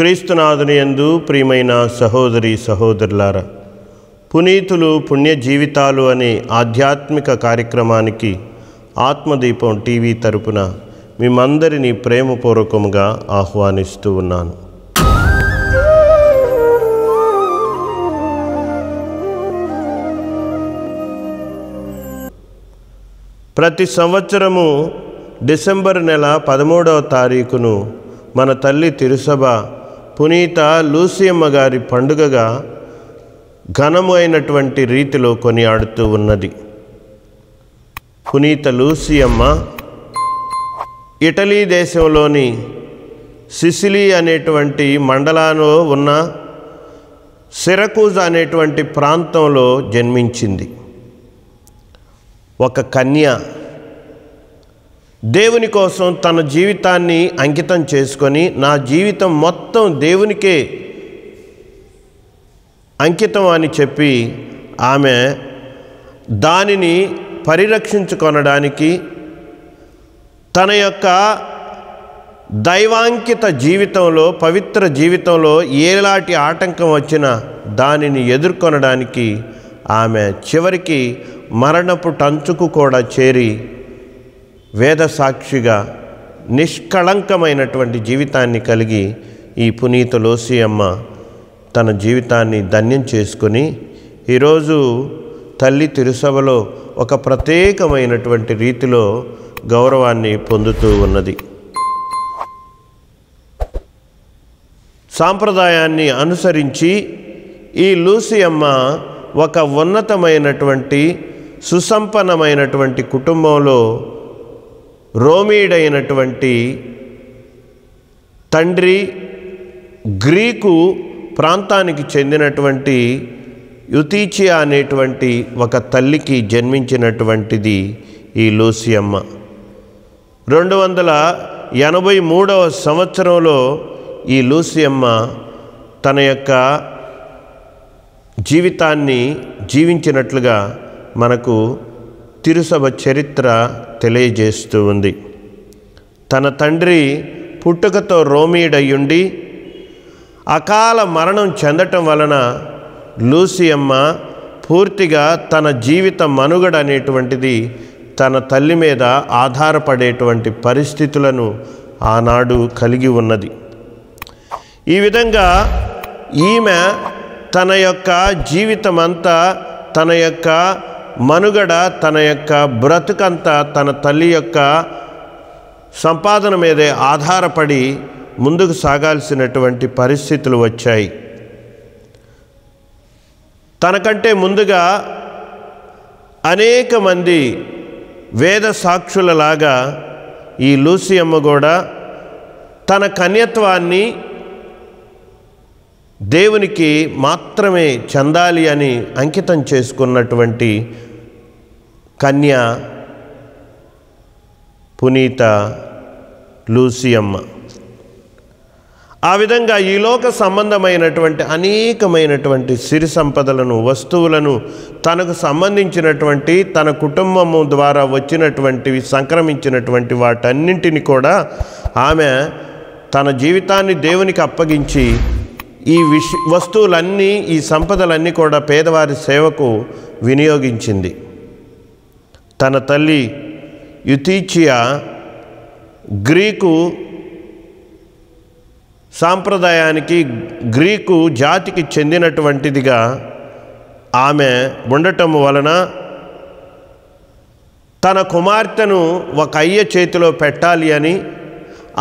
క్రీస్తునాథుని యందు ప్రియమైన సహోదరి సహోదరులారా, పునీతులు పుణ్య జీవితాలు అనే ఆధ్యాత్మిక కార్యక్రమానికి ఆత్మదీపం టీవీ తరపున మిమ్మందరినీ ప్రేమపూర్వకంగా ఆహ్వానిస్తూ ఉన్నాను. ప్రతి సంవత్సరము డిసెంబర్ నెల 13వ తారీఖును మన తల్లి తిరుసభ పునీత లూసియమ్మ గారి పండుగగా ఘనము అయినటువంటి రీతిలో కొనియాడుతూ ఉన్నది. పునీత లూసియమ్మ ఇటలీ దేశంలోని సిసిలీ అనేటువంటి మండలంలో ఉన్న సిరకూజ అనేటువంటి ప్రాంతంలో జన్మించింది. ఒక కన్య దేవుని కోసం తన జీవితాన్ని అంకితం చేసుకొని, నా జీవితం మొత్తం దేవునికే అంకితం అని చెప్పి ఆమె దానిని పరిరక్షించుకొనడానికి తన యొక్క దైవాంకిత జీవితంలో, పవిత్ర జీవితంలో ఏలాంటి ఆటంకం వచ్చినా దానిని ఎదుర్కొనడానికి ఆమె చివరికి మరణపు టంచుకు కూడా చేరి వేద సాక్షిగా నిష్కళంకమైనటువంటి జీవితాన్ని కలిగి ఈ పునీత లూసియమ్మ తన జీవితాన్ని ధన్యం చేసుకొని ఈరోజు తల్లి తిరుసభలో ఒక ప్రత్యేకమైనటువంటి రీతిలో గౌరవాన్ని పొందుతూ ఉన్నది. సాంప్రదాయాన్ని అనుసరించి ఈ లూసియమ్మ ఒక ఉన్నతమైనటువంటి సుసంపన్నమైనటువంటి కుటుంబంలో రోమీడైనటువంటి తండ్రి, గ్రీకు ప్రాంతానికి చెందినటువంటి యుతీచియా అనేటువంటి ఒక తల్లికి జన్మించినటువంటిది ఈ లూసియమ్మ. 283వ సంవత్సరంలో ఈ లూసియమ్మ తన యొక్క జీవితాన్ని జీవించినట్లుగా మనకు తిరుసభ చరిత్ర తెలియజేస్తూ ఉంది. తన తండ్రి పుట్టుకతో రోమీడయ్యుండి అకాల మరణం చెందటం వలన లూసియమ్మ పూర్తిగా తన జీవిత మనుగడ అనేటువంటిది తన తల్లి మీద ఆధారపడేటువంటి పరిస్థితులను ఆనాడు కలిగి ఉన్నది. ఈ విధంగా ఈమె తన యొక్క జీవితమంతా, తన యొక్క మనుగడ, తన యొక్క బ్రతుకంతా తన తల్లి యొక్క సంపాదన మీదే ఆధారపడి ముందుకు సాగాల్సినటువంటి పరిస్థితులు వచ్చాయి. తనకంటే ముందుగా అనేక మంది వేద సాక్షులలాగా ఈ లూసియమ్మ కూడా తన కన్యత్వాన్ని దేవునికి మాత్రమే చెందాలి అని అంకితం చేసుకున్నటువంటి కన్య పునీత లూసియమ్మ. ఆ విధంగా ఈ లోక సంబంధమైనటువంటి అనేకమైనటువంటి సిరి సంపదలను, వస్తువులను, తనకు సంబంధించినటువంటి తన కుటుంబము ద్వారా వచ్చినటువంటివి, సంక్రమించినటువంటి వాటన్నింటిని కూడా ఆమె తన జీవితాన్ని దేవునికి అప్పగించి ఈ వస్తువులన్నీ, ఈ సంపదలన్నీ కూడా పేదవారి సేవకు వినియోగించింది. తన తల్లి యుతీచియా గ్రీకు సాంప్రదాయానికి, గ్రీకు జాతికి చెందినటువంటిదిగా ఆమె ఉండటం వలన తన కుమార్తెను ఒక అయ్య చేతిలో పెట్టాలి అని,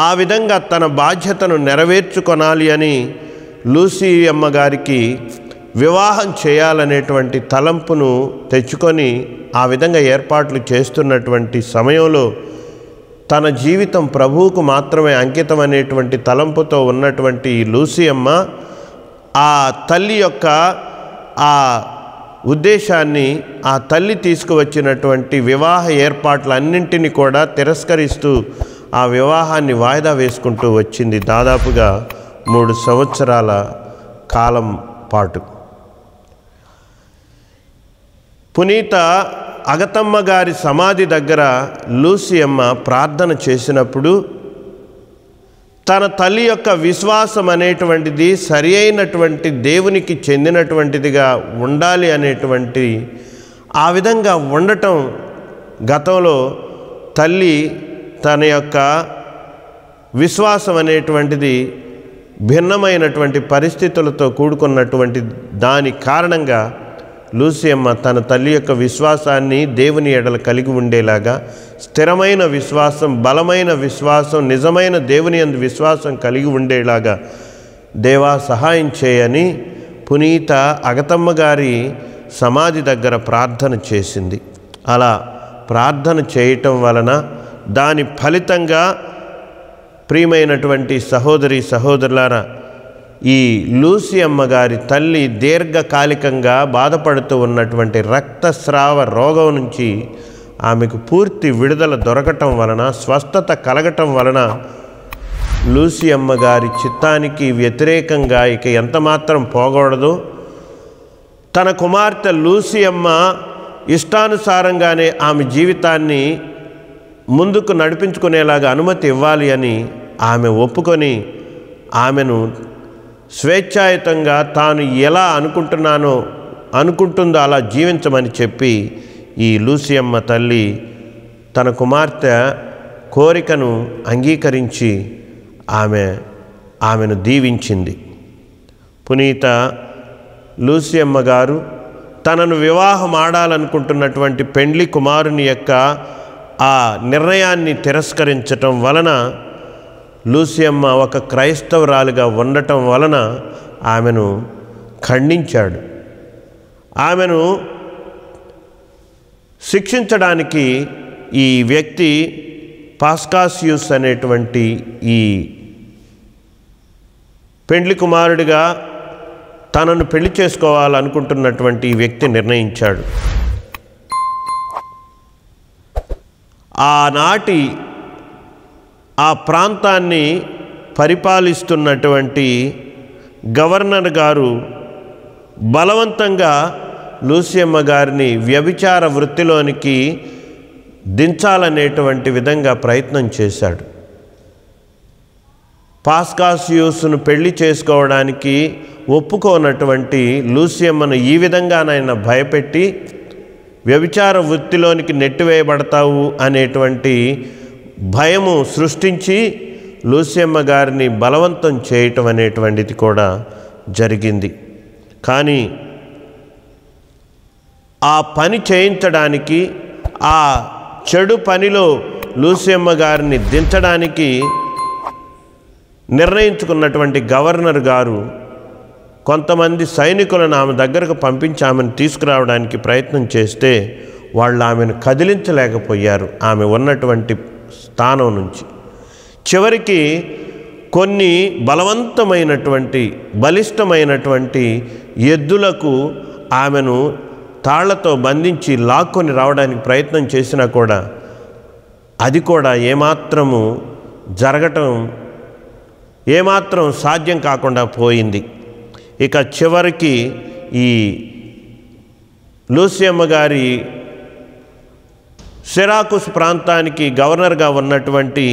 ఆ విధంగా తన బాధ్యతను నెరవేర్చుకొనాలి అని లూసియమ్మ గారికి వివాహం చేయాలనేటువంటి తలంపును తెచ్చుకొని ఆ విధంగా ఏర్పాట్లు చేస్తున్నటువంటి సమయంలో తన జీవితం ప్రభువుకు మాత్రమే అంకితం అనేటువంటి తలంపుతో ఉన్నటువంటి ఈ లూసియమ్మ ఆ తల్లి యొక్క ఆ ఉద్దేశాన్ని, ఆ తల్లి తీసుకువచ్చినటువంటి వివాహ ఏర్పాట్లన్నింటినీ కూడా తిరస్కరిస్తూ ఆ వివాహాన్ని వాయిదా వేసుకుంటూ వచ్చింది. దాదాపుగా 3 సంవత్సరాల కాలం పాటు. పునీత అగతమ్మ గారి సమాధి దగ్గర లూసియమ్మ ప్రార్థన చేసినప్పుడు తన తల్లి యొక్క విశ్వాసం అనేటువంటిది సరి అయినటువంటి దేవునికి చెందినటువంటిదిగా ఉండాలి అనేటువంటి ఆ విధంగా ఉండటం గతంలో తల్లి తన యొక్క విశ్వాసం అనేటువంటిది భిన్నమైనటువంటి పరిస్థితులతో కూడుకున్నటువంటి దాని కారణంగా లూసియమ్మ తన తల్లి యొక్క విశ్వాసాన్ని దేవుని ఎడల కలిగి ఉండేలాగా స్థిరమైన విశ్వాసం, బలమైన విశ్వాసం, నిజమైన దేవుని యందు విశ్వాసం కలిగి ఉండేలాగా దేవా సహాయం చేయని పునీత అగతమ్మ గారి సమాధి దగ్గర ప్రార్థన చేసింది. అలా ప్రార్థన చేయటం వలన దాని ఫలితంగా ప్రియమైనటువంటి సహోదరి సహోదరులారా, ఈ లూసియమ్మ గారి తల్లి దీర్ఘకాలికంగా బాధపడుతూ ఉన్నటువంటి రక్తస్రావ రోగం నుంచి ఆమెకు పూర్తి విడుదల దొరకటం వలన, స్వస్థత కలగటం వలన లూసియమ్మ గారి చిత్తానికి వ్యతిరేకంగా ఇక ఎంతమాత్రం పోకూడదు, తన కుమార్తె లూసియమ్మ ఇష్టానుసారంగానే ఆమె జీవితాన్ని ముందుకు నడిపించుకునేలాగా అనుమతి ఇవ్వాలి అని ఆమె ఒప్పుకొని ఆమెను స్వేచ్ఛాయుతంగా తాను ఎలా అనుకుంటుందో అలా జీవించమని చెప్పి ఈ లూసియమ్మ తల్లి తన కుమార్తె కోరికను అంగీకరించి ఆమెను దీవించింది. పునీత లూసియమ్మ గారు తనను వివాహం ఆడాలనుకుంటున్నటువంటి పెండ్లి కుమారుని యొక్క ఆ నిర్ణయాన్ని తిరస్కరించటం వలన లూసియమ్మ ఒక క్రైస్తవురాలుగా ఉండటం వలన ఆమెను ఖండించాడు. ఆమెను శిక్షించడానికి ఈ వ్యక్తి పాస్కాసియుస్ అనేటువంటి ఈ పెండ్లి కుమారుడిగా తనను పెళ్లి చేసుకోవాలనుకుంటున్నటువంటి ఈ వ్యక్తి నిర్ణయించాడు. ఆనాటి ఆ ప్రాంతాన్ని పరిపాలిస్తున్నటువంటి గవర్నర్ గారు బలవంతంగా లూసియమ్మ గారిని వ్యభిచార వృత్తిలోనికి దించాలనేటువంటి విధంగా ప్రయత్నం చేశాడు. పాస్కాసియుస్ను పెళ్లి చేసుకోవడానికి ఒప్పుకోనటువంటి లూసియమ్మను ఈ విధంగానైనా భయపెట్టి వ్యభిచార వృత్తిలోనికి నెట్టివేయబడతావు అనేటువంటి భయము సృష్టించి లూసియమ్మ గారిని బలవంతం చేయటం అనేటువంటిది కూడా జరిగింది. కానీ ఆ పని చేయించడానికి, ఆ చెడు పనిలో లూసియమ్మ గారిని దించడానికి నిర్ణయించుకున్నటువంటి గవర్నర్ గారు కొంతమంది సైనికులను ఆమె దగ్గరకు పంపించి ఆమెను తీసుకురావడానికి ప్రయత్నం చేస్తే వాళ్ళు ఆమెను కదిలించలేకపోయారు ఆమె ఉన్నటువంటి స్థానం నుంచి. చివరికి కొన్ని బలిష్టమైనటువంటి ఎద్దులకు ఆమెను తాళ్లతో బంధించి లాక్కొని రావడానికి ప్రయత్నం చేసినా కూడా అది కూడా ఏమాత్రం సాధ్యం కాకుండా పోయింది. ఇక చివరికి ఈ లూసియమ్మ గారి సిరాకుస్ ప్రాంతానికి గవర్నర్గా ఉన్నటువంటి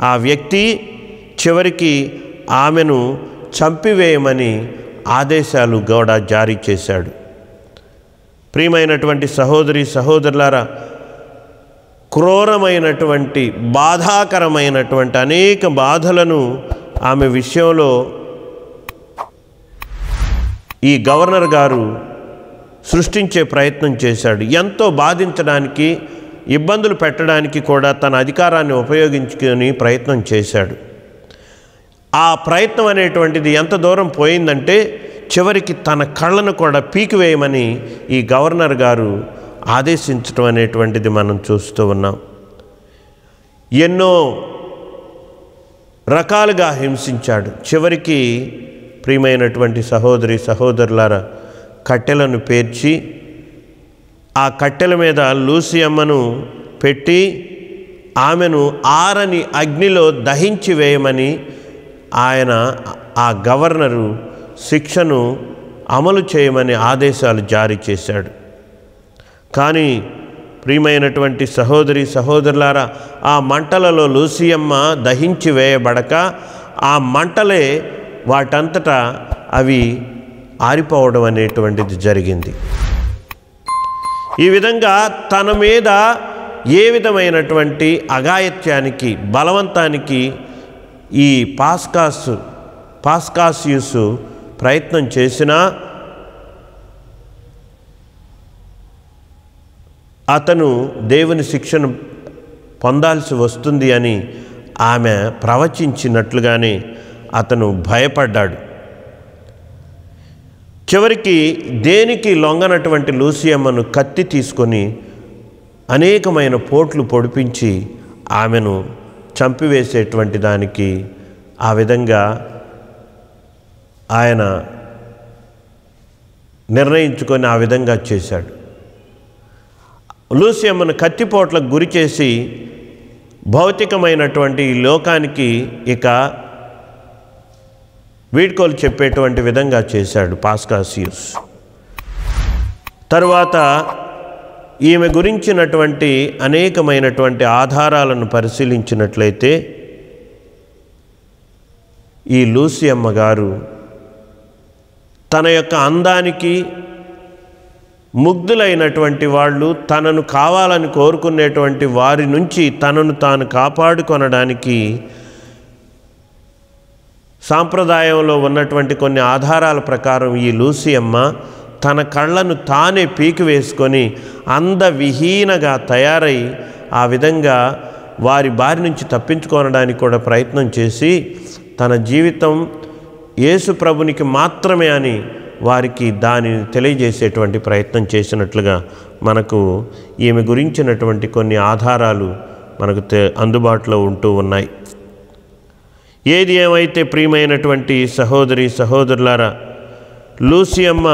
ఆ వ్యక్తి చివరికి ఆమెను చంపివేయమని ఆదేశాలు కూడా జారీ చేశాడు. ప్రియమైనటువంటి సహోదరి సహోదరులారా, క్రూరమైనటువంటి బాధాకరమైనటువంటి అనేక బాధలను ఆమె విషయంలో ఈ గవర్నర్ గారు సృష్టించే ప్రయత్నం చేశాడు. ఎంతో బాధించడానికి, ఇబ్బందులు పెట్టడానికి కూడా తన అధికారాన్ని ఉపయోగించుకొని ప్రయత్నం చేశాడు. ఆ ప్రయత్నం అనేటువంటిది ఎంత దూరం పోయిందంటే చివరికి తన కళ్ళను కూడా పీకివేయమని ఈ గవర్నర్ గారు ఆదేశించడం అనేటువంటిది మనం చూస్తూ ఉన్నాం. ఎన్నో రకాలుగా హింసించాడు. చివరికి ప్రియమైనటువంటి సహోదరి సహోదరులారా, కట్టెలను పేర్చి ఆ కట్టెల మీద లూసియమ్మను పెట్టి ఆమెను ఆరని అగ్నిలో దహించి వేయమని ఆ గవర్నరు శిక్షను అమలు చేయమని ఆదేశాలు జారీ చేశాడు. కానీ ప్రియమైనటువంటి సహోదరి సహోదరులారా, ఆ మంటలలో లూసియమ్మ దహించి వేయబడక ఆ మంటలే వాటంతటా అవి ఆరిపోవడం అనేటువంటిది జరిగింది. ఈ విధంగా తన మీద ఏ విధమైనటువంటి అఘాయిత్యానికి, బలవంతానికి ఈ పాస్కాసియుస్ ప్రయత్నం చేసినా అతను దేవుని శిక్షను పొందాల్సి వస్తుంది అని ఆమె ప్రవచించినట్లుగానే అతను భయపడ్డాడు. చివరికి దేనికి లొంగనటువంటి లూసియమ్మను కత్తి తీసుకొని అనేకమైన పోట్లు పొడిపించి ఆమెను చంపివేసేటువంటి దానికి ఆ విధంగా ఆయన నిర్ణయించుకొని ఆ విధంగా చేశాడు. లూసియమ్మను కత్తిపోట్లకు గురి చేసి భౌతికమైనటువంటి ఈ లోకానికి ఇక వీడ్కోలు చెప్పేటువంటి విధంగా చేశాడు పాస్కాసియుస్. తరువాత ఈమె గురించినటువంటి అనేకమైనటువంటి ఆధారాలను పరిశీలించినట్లయితే ఈ లూసియమ్మ గారు తన యొక్క అందానికి ముగ్ధులైనటువంటి వాళ్ళు, తనను కావాలని కోరుకునేటువంటి వారి నుంచి తనను తాను కాపాడుకొనడానికి సాంప్రదాయంలో ఉన్నటువంటి కొన్ని ఆధారాల ప్రకారం ఈ లూసియమ్మ తన కళ్ళను తానే పీకివేసుకొని అందవిహీనగా తయారై ఆ విధంగా వారి బారి నుంచి తప్పించుకోవడానికి కూడా ప్రయత్నం చేసి తన జీవితం యేసు ప్రభునికి మాత్రమే అని వారికి దానిని తెలియజేసేటువంటి ప్రయత్నం చేసినట్లుగా మనకు ఈమె గురించినటువంటి కొన్ని ఆధారాలు మనకు అందుబాటులో ఉంటూ ఉన్నాయి. ఏది ఏమైతే ప్రియమైనటువంటి సహోదరి సహోదరులారా, లూసియమ్మ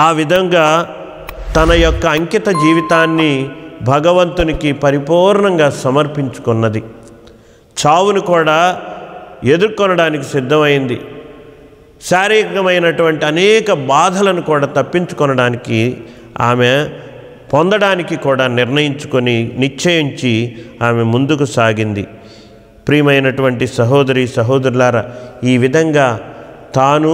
ఆ విధంగా తన యొక్క అంకిత జీవితాన్ని భగవంతునికి పరిపూర్ణంగా సమర్పించుకున్నది. చావును కూడా ఎదుర్కొనడానికి సిద్ధమైంది. శారీరకమైనటువంటి అనేక బాధలను కూడా తప్పించుకొనడానికి ఆమె పొందడానికి కూడా నిర్ణయించుకొని నిశ్చయించి ఆమె ముందుకు సాగింది. ప్రియమైనటువంటి సహోదరి సహోదరులారా, ఈ విధంగా తాను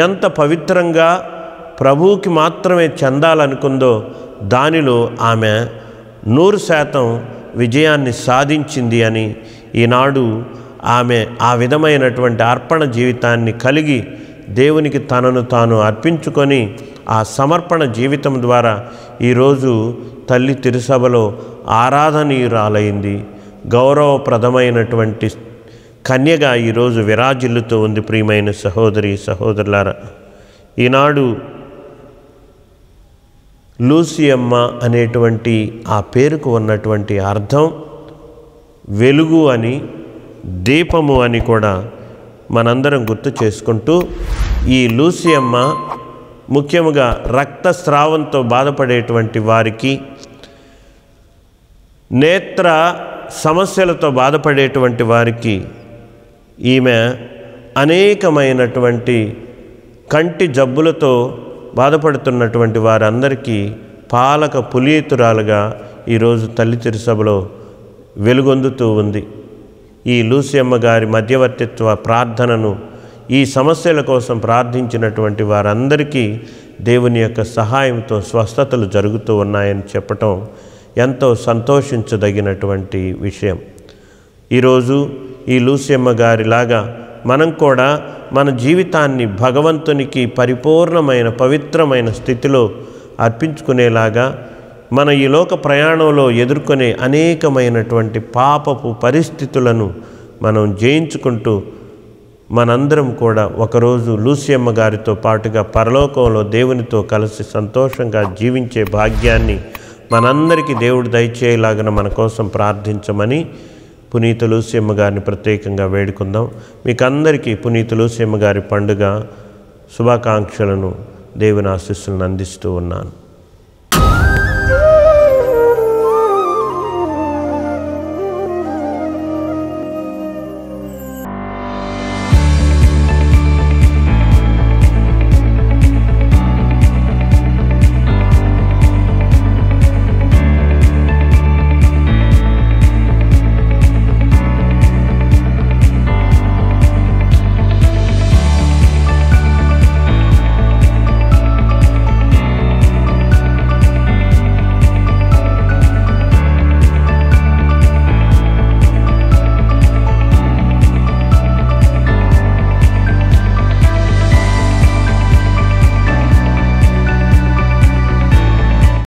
ఎంత పవిత్రంగా ప్రభువుకి మాత్రమే చెందాలనుకుందో దానిలో ఆమె 100% విజయాన్ని సాధించింది అని ఈనాడు ఆమె ఆ విధమైనటువంటి అర్పణ జీవితాన్ని కలిగి దేవునికి తనను తాను అర్పించుకొని ఆ సమర్పణ జీవితం ద్వారా ఈరోజు తల్లి తిరుసభలో ఆరాధనీయురాలైంది. గౌరవప్రదమైనటువంటి కన్యగా ఈరోజు విరాజిల్లుతూ ఉంది. ప్రియమైన సహోదరి సహోదరులారా, ఈనాడు లూసియమ్మ అనేటువంటి ఆ పేరుకు ఉన్నటువంటి అర్థం వెలుగు అని, దీపము అని కూడా మనందరం గుర్తు చేసుకుంటూ, ఈ లూసియమ్మ ముఖ్యముగా రక్తస్రావంతో బాధపడేటువంటి వారికి, నేత్ర సమస్యలతో బాధపడేటువంటి వారికి ఈమె అనేకమైనటువంటి కంటి జబ్బులతో బాధపడుతున్నటువంటి వారందరికీ పాలక పునీతురాలుగా ఈరోజు తల్లి తిరుసభలో వెలుగొందుతూ ఉంది. ఈ లూసియమ్మ గారి మధ్యవర్తిత్వ ప్రార్థనను, ఈ సమస్యల కోసం ప్రార్థించినటువంటి వారందరికీ దేవుని యొక్క సహాయంతో స్వస్థతలు జరుగుతూ ఉన్నాయని చెప్పటం ఎంతో సంతోషించదగినటువంటి విషయం. ఈరోజు ఈ లూసియమ్మ గారిలాగా మనం కూడా మన జీవితాన్ని భగవంతునికి పరిపూర్ణమైన పవిత్రమైన స్థితిలో అర్పించుకునేలాగా మన ఈ లోక ప్రయాణంలో ఎదుర్కొనే అనేకమైనటువంటి పాపపు పరిస్థితులను మనం జయించుకుంటూ మనందరం కూడా ఒకరోజు లూసియమ్మ గారితో పాటుగా పరలోకంలో దేవునితో కలిసి సంతోషంగా జీవించే భాగ్యాన్ని మనందరికీ దేవుడు దయచేయలాగా మన కోసం ప్రార్థించమని పునీత లూసియమ్మ గారిని ప్రత్యేకంగా వేడుకుందాం. మీకు అందరికీ పునీత లూసియమ్మ గారి పండుగ శుభాకాంక్షలను దేవుని ఆశీస్సులను అందిస్తూ ఉన్నాను.